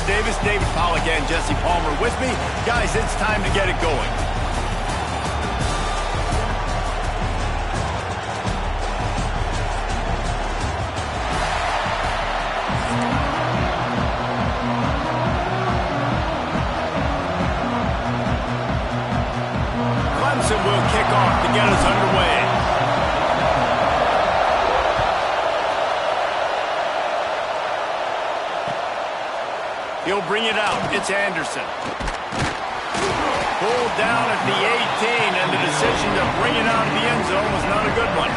Davis, David Pollack, and Jesse Palmer with me. Guys, it's time to get it going. Clemson will kick off to get us underway. He'll bring it out. It's Anderson. Pulled down at the 18, and the decision to bring it out of the end zone was not a good one.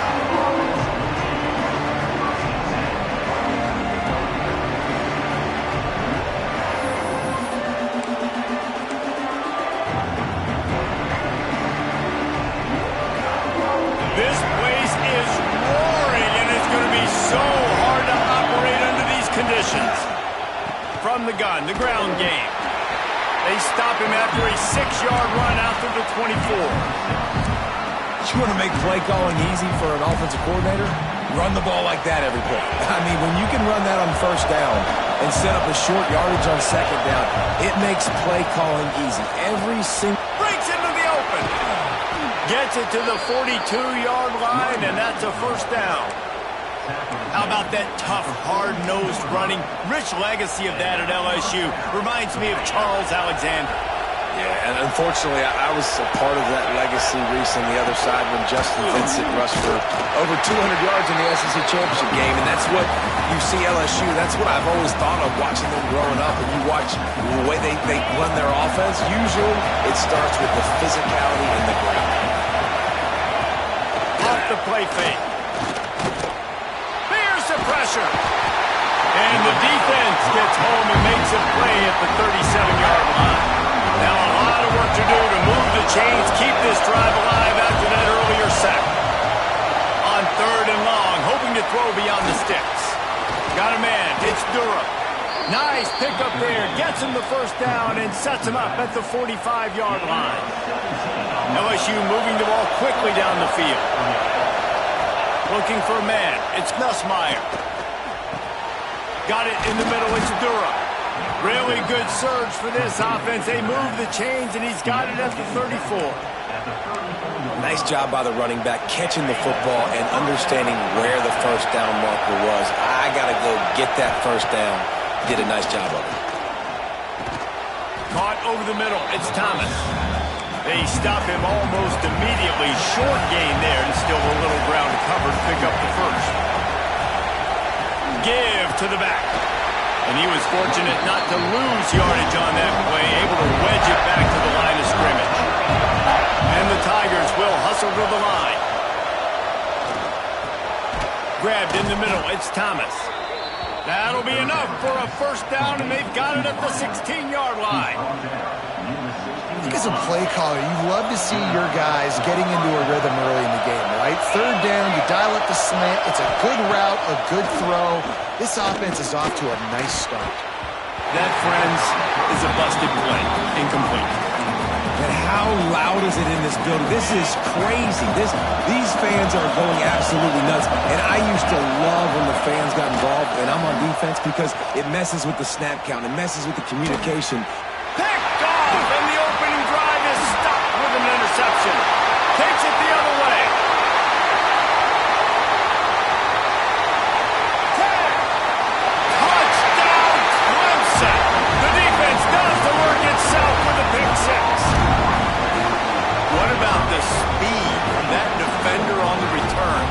This place is roaring, and it's going to be so hard to operate under these conditions. From the gun, the ground game. They stop him after a 6-yard run after the 24. You want to make play calling easy for an offensive coordinator? Run the ball like that every play. I mean, when you can run that on first down and set up a short yardage on second down, it makes play calling easy. Every single... Breaks into the open. Gets it to the 42-yard line, and that's a first down. How about that tough, hard-nosed running? Rich legacy of that at LSU. Reminds me of Charles Alexander. Yeah, and unfortunately, I was a part of that legacy, Reese, on the other side when Justin Vincent rushed for over 200 yards in the SEC Championship game, and that's what you see LSU. That's what I've always thought of watching them growing up, and you watch the way they run their offense. Usually, it starts with the physicality in the ground. Off the play fake. Pressure. And the defense gets home and makes a play at the 37-yard line. Now a lot of work to do to move the chains, keep this drive alive after that earlier sack. On 3rd and long, hoping to throw beyond the sticks. Got a man. It's Durham. Nice pickup there. Gets him the first down and sets him up at the 45-yard line. LSU moving the ball quickly down the field. Looking for a man. It's Nussmeier. Got it in the middle. It's Durham. Really good surge for this offense. They move the chains, and he's got it at the 34. Nice job by the running back catching the football and understanding where the first down marker was. I got to go get that first down. Did a nice job of it. Caught over the middle. It's Thomas. They stop him almost immediately. Short gain there, and still a little ground to cover to pick up the first. Give to the back. And he was fortunate not to lose yardage on that play, able to wedge it back to the line of scrimmage. And the Tigers will hustle to the line. Grabbed in the middle. It's Thomas. That'll be enough for a first down, and they've got it at the 16-yard line. I think as a play caller, you love to see your guys getting into a rhythm early in the game, right? 3rd down, you dial up the slant. It's a good route, a good throw. This offense is off to a nice start. That, friends, is a busted play. Incomplete. And how loud is it in this building? This is crazy. These fans are going absolutely nuts. And I used to love when the fans got involved, and I'm on defense because it messes with the snap count. It messes with the communication. Picked off, and the opening drive is stopped with an interception. Takes it the other way. Touchdown, Clemson. The defense does the work itself with a pick six. What about the speed from that defender on the return?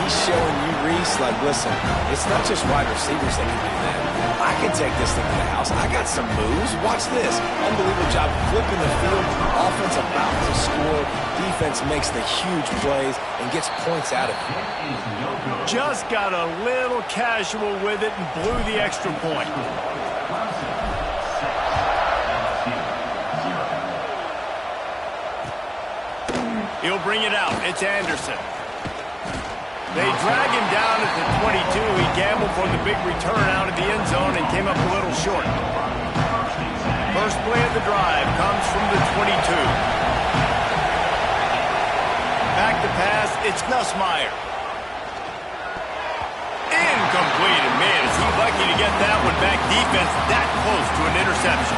He's showing you, Reese, like, listen, it's not just wide receivers that can do that. I can take this thing to the house. I got some moves. Watch this. Unbelievable job flipping the field. Offense about to score. Defense makes the huge plays and gets points out of it. Just got a little casual with it and blew the extra point. He'll bring it out. It's Anderson. They drag him down at the 22. He gambled for the big return out of the end zone and came up a little short. First play of the drive comes from the 22. Back to pass. It's Nussmeier. Incomplete. And man, it seems like lucky to get that one back. Defense that close to an interception.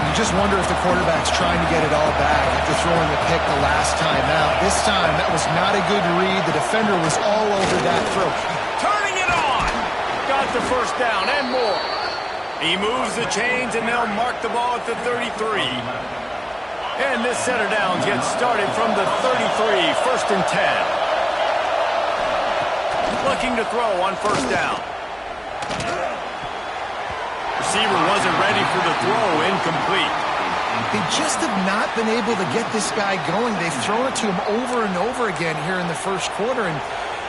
You just wonder if the quarterback's trying to get it all back after throwing a pick the last time out. This time, that was not a good read. The defender was all over that throw. Turning it on. Got the first down and more. He moves the chains, and they'll mark the ball at the 33. And this set of downs gets started from the 33, 1st and 10. Looking to throw on first down. Receiver wasn't ready for the throw, incomplete. They just have not been able to get this guy going. They've thrown it to him over and over again here in the first quarter, and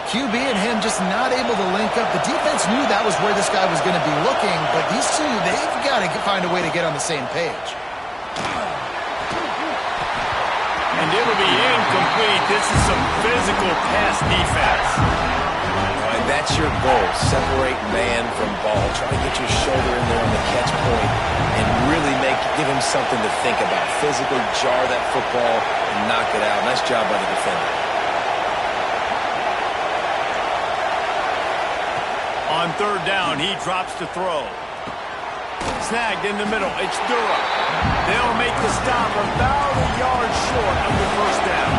QB and him just not able to link up. The defense knew that was where this guy was going to be looking, but these two, they've got to find a way to get on the same page. And it'll be incomplete. This is some physical pass defense. That's your goal. Separate man from ball. Try to get your shoulder in there on the catch point and really give him something to think about. Physically jar that football and knock it out. Nice job by the defender. On third down, he drops to throw. Snagged in the middle. It's Durham. They'll make the stop about a yard short of the first down.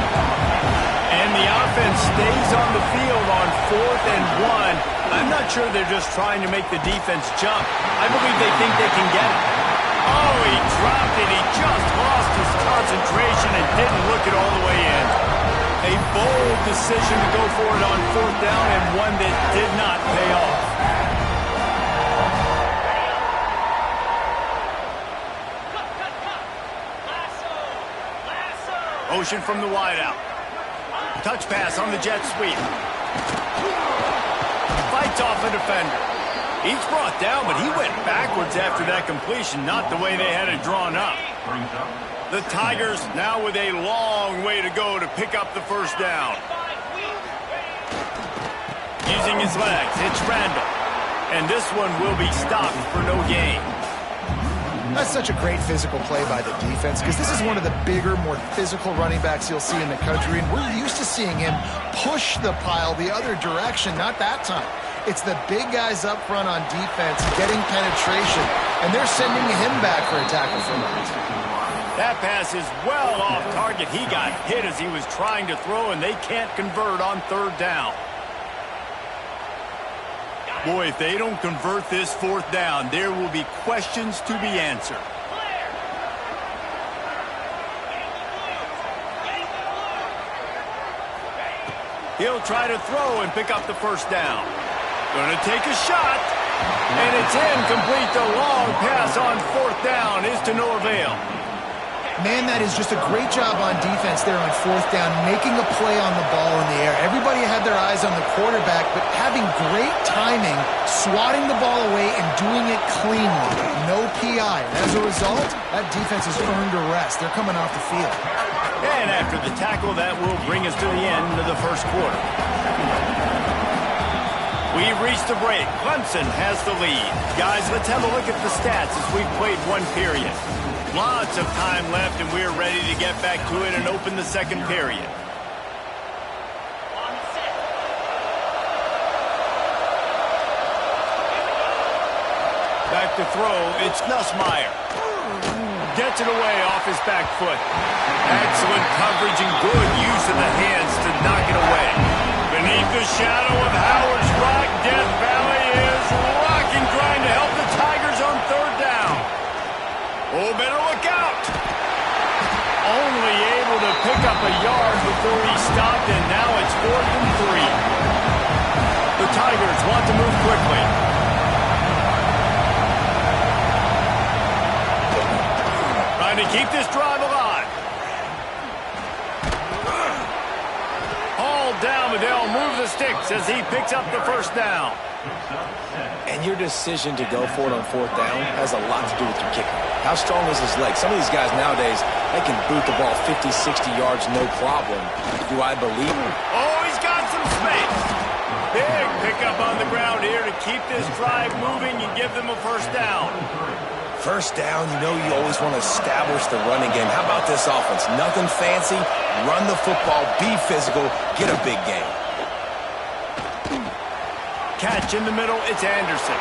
And the offense stays on the field on 4th and 1. I'm not sure they're just trying to make the defense jump. I believe they think they can get it. Oh, he dropped it. He just lost his concentration and didn't look it all the way in. A bold decision to go for it on 4th down, and one that did not pay off. Motion from the wideout. Touch pass on the jet sweep. Fights off a defender. He's brought down, but he went backwards after that completion, not the way they had it drawn up. The Tigers now with a long way to go to pick up the first down. Using his legs, it's Randall. And this one will be stopped for no gain. That's such a great physical play by the defense because this is one of the bigger, more physical running backs you'll see in the country, and we're used to seeing him push the pile the other direction, not that time. It's the big guys up front on defense getting penetration, and they're sending him back for a tackle for loss. That pass is well off target. He got hit as he was trying to throw, and they can't convert on third down. Boy, if they don't convert this 4th down, there will be questions to be answered. He'll try to throw and pick up the first down. Gonna take a shot, and it's incomplete. The long pass on 4th down is to no avail. Man, that is just a great job on defense there on 4th down, making a play on the ball in the air. Everybody had their eyes on the quarterback, but having great timing, swatting the ball away and doing it cleanly. No PI. And as a result, that defense has earned a rest. They're coming off the field. And after the tackle, that will bring us to the end of the first quarter. We've reached the break. Clemson has the lead. Guys, let's have a look at the stats as we've played one period. Lots of time left, and we're ready to get back to it and open the second period. Back to throw, it's Nussmeier. Gets it away off his back foot. Excellent coverage and good use of the hands to knock it away. Beneath the shadow of Howard's Rock, Death Valley is rocking, trying to help the Tigers on third down. Oh, better look out. Only able to pick up a yard before he stopped, and now it's 4th and 3. The Tigers want to move quickly. Trying to keep this drive alive. Hauled down, but they'll move the sticks as he picks up the first down. And your decision to go for it on 4th down has a lot to do with your kicker. How strong is his leg? Some of these guys nowadays, they can boot the ball 50, 60 yards, no problem. Do I believe him? Oh, he's got some space. Big pickup on the ground here to keep this drive moving and give them a first down. First down, you know you always want to establish the running game. How about this offense? Nothing fancy. Run the football, be physical, get a big game. catch in the middle. It's Anderson.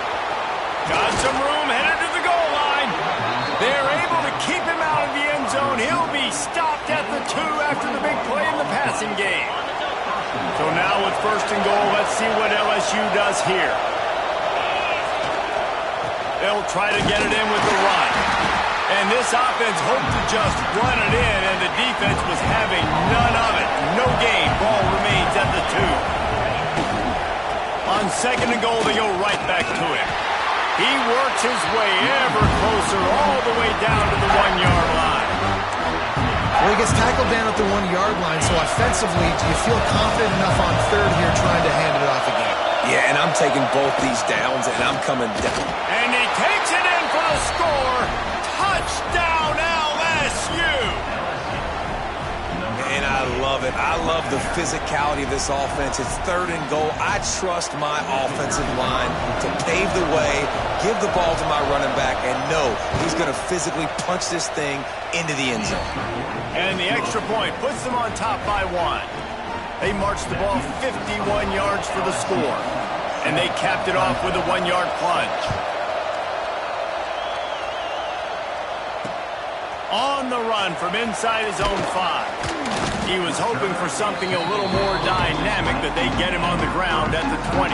Got some room, headed to the goal line. They're able to keep him out of the end zone. He'll be stopped at the 2 after the big play in the passing game. So now with 1st and goal, let's see what LSU does here. They'll try to get it in with the run. And this offense hoped to just run it in, and the defense was having none of it. No gain. Ball remains at the 2. On 2nd and goal, they go right back to him. He works his way ever closer all the way down to the 1-yard line. Well, he gets tackled down at the 1-yard line, so offensively, do you feel confident enough on 3rd here trying to hand it off again? Yeah, and I'm taking both these downs, and I'm coming down. And he takes it in for the score. Touchdown, LSU! And I love it. I love the physicality of this offense. It's 3rd and goal. I trust my offensive line to pave the way, give the ball to my running back, and know he's going to physically punch this thing into the end zone. And the extra point puts them on top by 1. They marched the ball 51 yards for the score. And they capped it off with a 1-yard plunge. On the run from inside his own 5. He was hoping for something a little more dynamic, that they'd get him on the ground at the 20.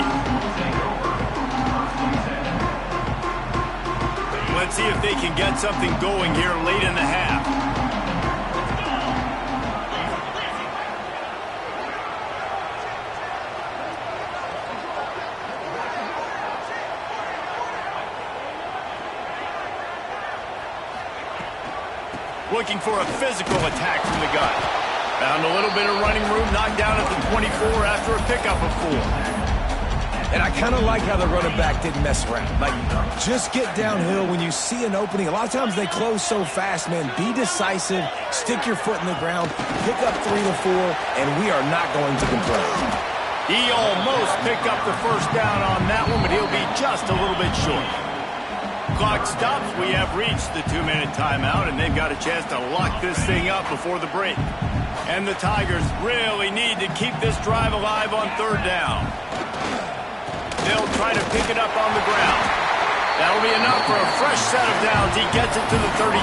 Let's see if they can get something going here late in the half. Looking for a physical attack from the gun. Found a little bit of running room, knocked down at the 24 after a pickup of 4. And I kind of like how the running back didn't mess around. Like, just get downhill when you see an opening. A lot of times they close so fast, man. Be decisive, stick your foot in the ground, pick up 3 to 4, and we are not going to complain. He almost picked up the 1st down on that one, but he'll be just a little bit short. Clock stops. We have reached the 2-minute timeout, and they've got a chance to lock this thing up before the break. And the Tigers really need to keep this drive alive on 3rd down. They'll try to pick it up on the ground. That'll be enough for a fresh set of downs. He gets it to the 32.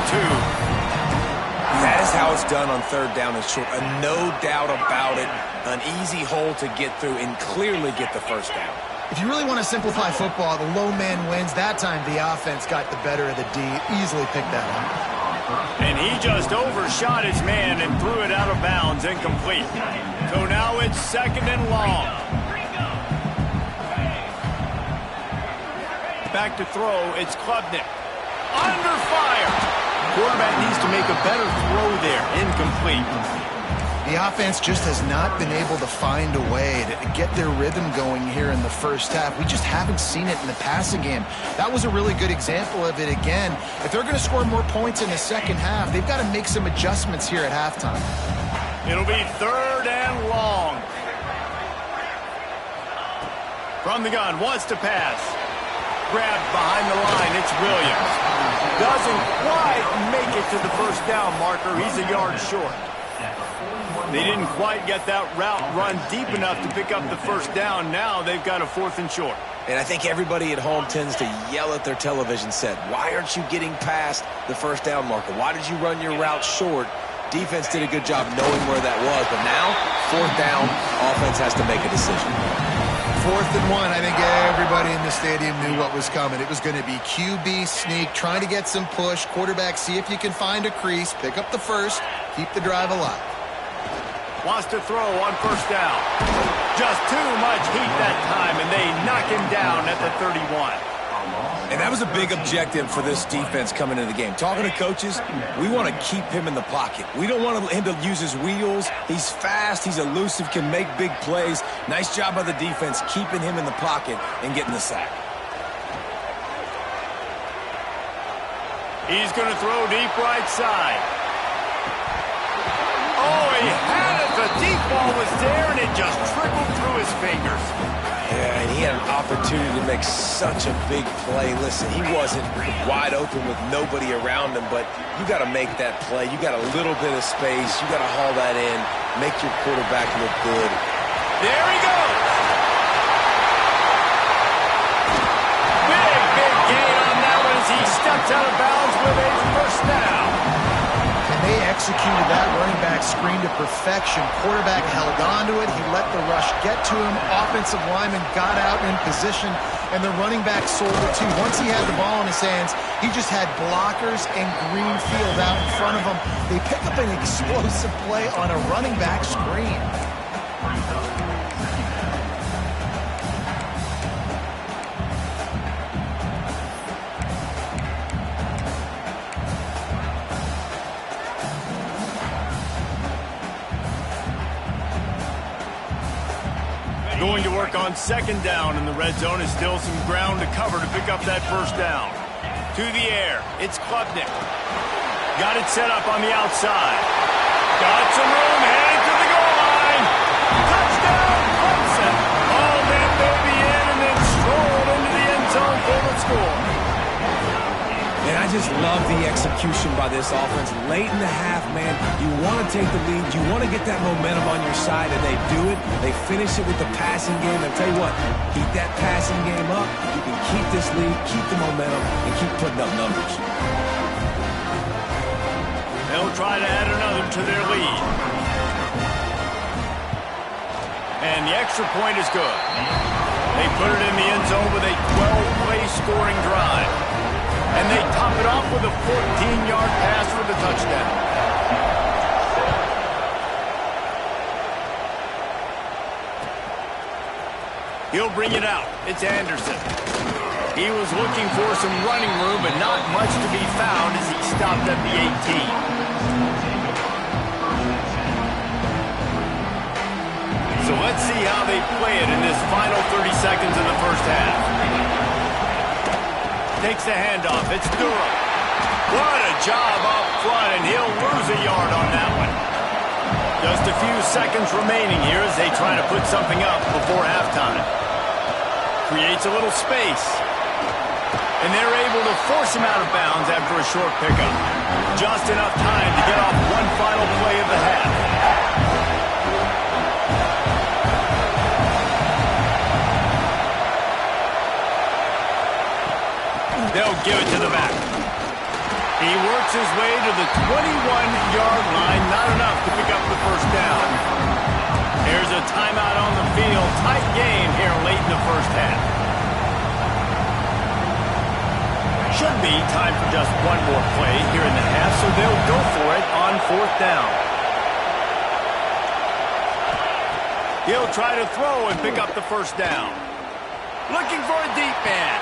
That is how it's done on 3rd down and short. No doubt about it. An easy hole to get through and clearly get the 1st down. If you really want to simplify football, the low man wins. That time the offense got the better of the D. Easily picked that up. And he just overshot his man and threw it out of bounds, incomplete. So now it's 2nd and long. Back to throw, it's Klubnik. Under fire! Quarterback needs to make a better throw there. Incomplete. The offense just has not been able to find a way to get their rhythm going here in the 1st half. We just haven't seen it in the passing game. That was a really good example of it again. If they're going to score more points in the 2nd half, they've got to make some adjustments here at halftime. It'll be 3rd and long. From the gun, wants to pass. Grabbed behind the line, it's Williams. Doesn't quite make it to the 1st down marker. He's a yard short. They didn't quite get that route run deep enough to pick up the 1st down. Now they've got a 4th and short. And I think everybody at home tends to yell at their television set. Why aren't you getting past the 1st down marker? Why did you run your route short? Defense did a good job knowing where that was. But now, 4th down, offense has to make a decision. 4th and 1. I think everybody in the stadium knew what was coming. It was going to be QB sneak, trying to get some push. Quarterback, see if you can find a crease. Pick up the 1st. Keep the drive alive. Wants to throw on 1st down. Just too much heat that time, and they knock him down at the 31. And that was a big objective for this defense coming into the game. Talking to coaches, we want to keep him in the pocket. We don't want him to use his wheels. He's fast, he's elusive, can make big plays. Nice job by the defense keeping him in the pocket and getting the sack. He's going to throw deep right side. Oh, he had it. The deep ball was there, and it just trickled through his fingers. Yeah, and he had an opportunity to make such a big play. Listen, he wasn't wide open with nobody around him, but you got to make that play. You got a little bit of space. You got to haul that in, make your quarterback look good. There he goes. executed that running back screen to perfection. Quarterback held on to it. He let the rush get to him. Offensive lineman got out in position, and the running back sold it too. Once he had the ball in his hands, he just had blockers and green field out in front of him. They pick up an explosive play on a running back screen. Going to work on second down in the red zone. Is still some ground to cover to pick up that first down. To the air, it's Klubnik. Got it set up on the outside. Got some room, headed to the goal line. Touchdown, Clemson. Hauled that baby in and then strolled into the end zone for the score. And I just love the execution by this offense. Late in the half, man, you want to take the lead. You want to get that momentum on your side, and they do it. They finish it with the passing game. And tell you what, keep that passing game up. You can keep this lead, keep the momentum, and keep putting up numbers. They'll try to add another to their lead. And the extra point is good. They put it in the end zone with a 12-play scoring drive. And they top it off with a 14-yard pass for the touchdown. He'll bring it out. It's Anderson. He was looking for some running room, but not much to be found as he stopped at the 18. So let's see how they play it in this final 30 seconds of the first half. Takes the handoff. It's Durham. What a job up front, and he'll lose a yard on that one. Just a few seconds remaining here as they try to put something up before halftime. Creates a little space. And they're able to force him out of bounds after a short pickup. Just enough time to get off one final play of the half. They'll give it to the back. He works his way to the 21-yard line. Not enough to pick up the first down. There's a timeout on the field. Tight game here late in the first half. Should be time for just one more play here in the half, so they'll go for it on fourth down. He'll try to throw and pick up the first down. Looking for a deep man.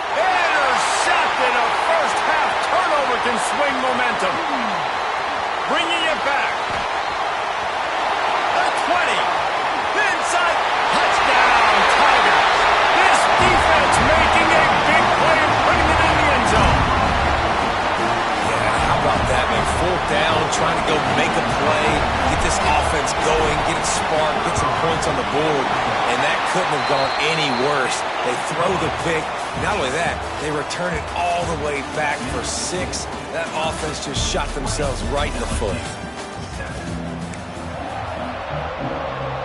Intercepted. A first half turnover can swing momentum. Bringing it back. The 20. Inside. Touchdown, Tigers. This defense making a big play and putting it in the end zone. Yeah, how about that, man? Fourth down, trying to go make a play, get this offense going, get it sparked, get some points on the board, and that couldn't have gone any worse. They throw the pick. Not only that, they return it all the way back for 6. That offense just shot themselves right in the foot.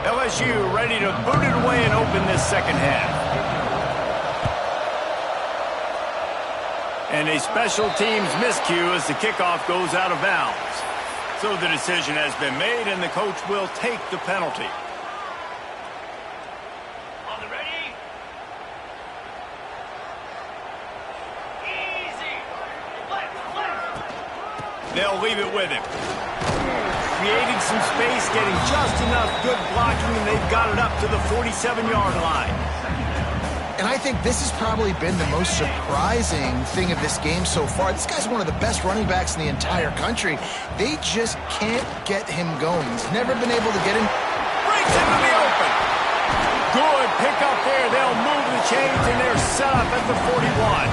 LSU ready to boot it away and open this second half. And a special teams miscue as the kickoff goes out of bounds. So the decision has been made, and the coach will take the penalty. They'll leave it with him. Creating some space, getting just enough good blocking, and they've got it up to the 47-yard line. And I think this has probably been the most surprising thing of this game so far. This guy's one of the best running backs in the entire country. They just can't get him going. He's never been able to get him. Breaks into the open. Good pick up there. They'll move the chains, and they're set up at the 41.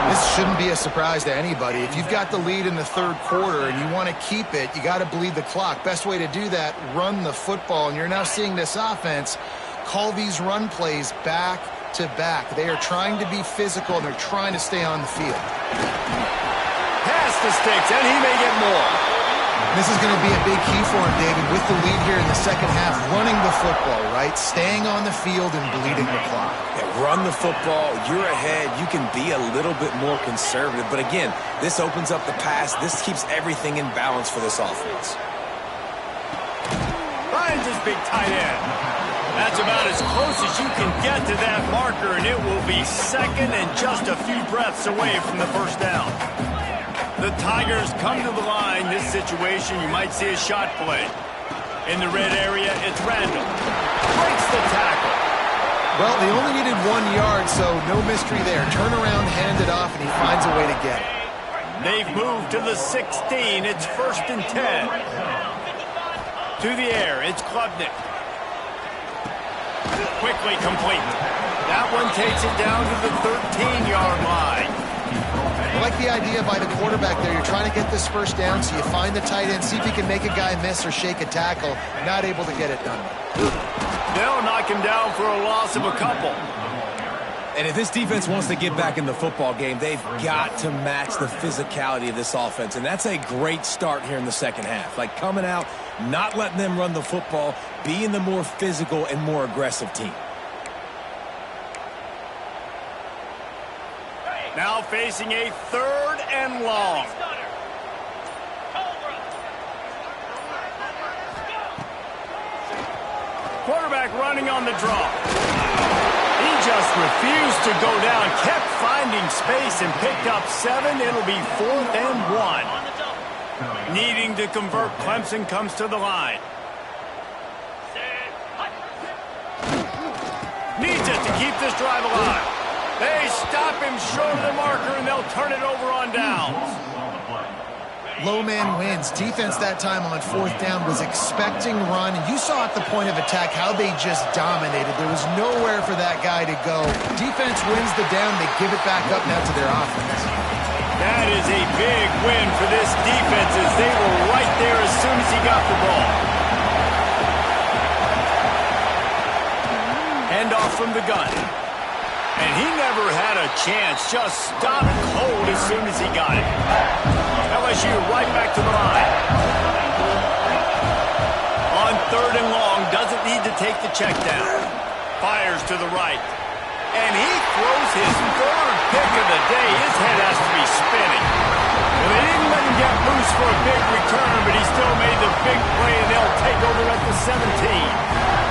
This shouldn't be a surprise to anybody. If you've got the lead in the third quarter and you want to keep it, you got to bleed the clock. Best way to do that, run the football. And you're now seeing this offense call these run plays back to back. They are trying to be physical, and they're trying to stay on the field. Pass the sticks, and he may get more. This is going to be a big key for him, David, with the lead here in the second half, running the football, right? Staying on the field and bleeding the clock. Yeah, run the football. You're ahead. You can be a little bit more conservative. But again, this opens up the pass. This keeps everything in balance for this offense. Finds his big tight end. That's about as close as you can get to that marker, and it will be second and just a few breaths away from the first down. The Tigers come to the line. This situation, you might see a shot play. In the red area, it's Randall. Breaks the tackle. Well, they only needed 1 yard, so no mystery there. Turn around, hand it off, and he finds a way to get it. They've moved to the 16. It's 1st and 10. To the air, it's Klubnik. Quickly complete. That one takes it down to the 13-yard line. I like the idea by the quarterback there. You're trying to get this first down, so you find the tight end, see if you can make a guy miss or shake a tackle. Not able to get it done. They'll knock him down for a loss of a couple. And if this defense wants to get back in the football game, they've got to match the physicality of this offense. And that's a great start here in the second half. Like coming out, not letting them run the football, being the more physical and more aggressive team. Now facing a 3rd and long. Quarterback running on the draw. He just refused to go down, kept finding space and picked up 7. It'll be 4th and 1. Needing to convert, Clemson comes to the line. Needs it to keep this drive alive. They stop him short of the marker, and they'll turn it over on downs. Low man wins. Defense that time on 4th down was expecting run, and you saw at the point of attack how they just dominated. There was nowhere for that guy to go. Defense wins the down. They give it back up now to their offense. That is a big win for this defense as they were right there as soon as he got the ball. Handoff from the gun. And he never had a chance, just stopped cold as soon as he got it. LSU right back to the line. On 3rd and long, doesn't need to take the check down. Fires to the right. And he throws his 3rd pick of the day. His head has to be spinning. Well, they didn't let him get loose for a big return, but he still made the big play, and they'll take over at the 17.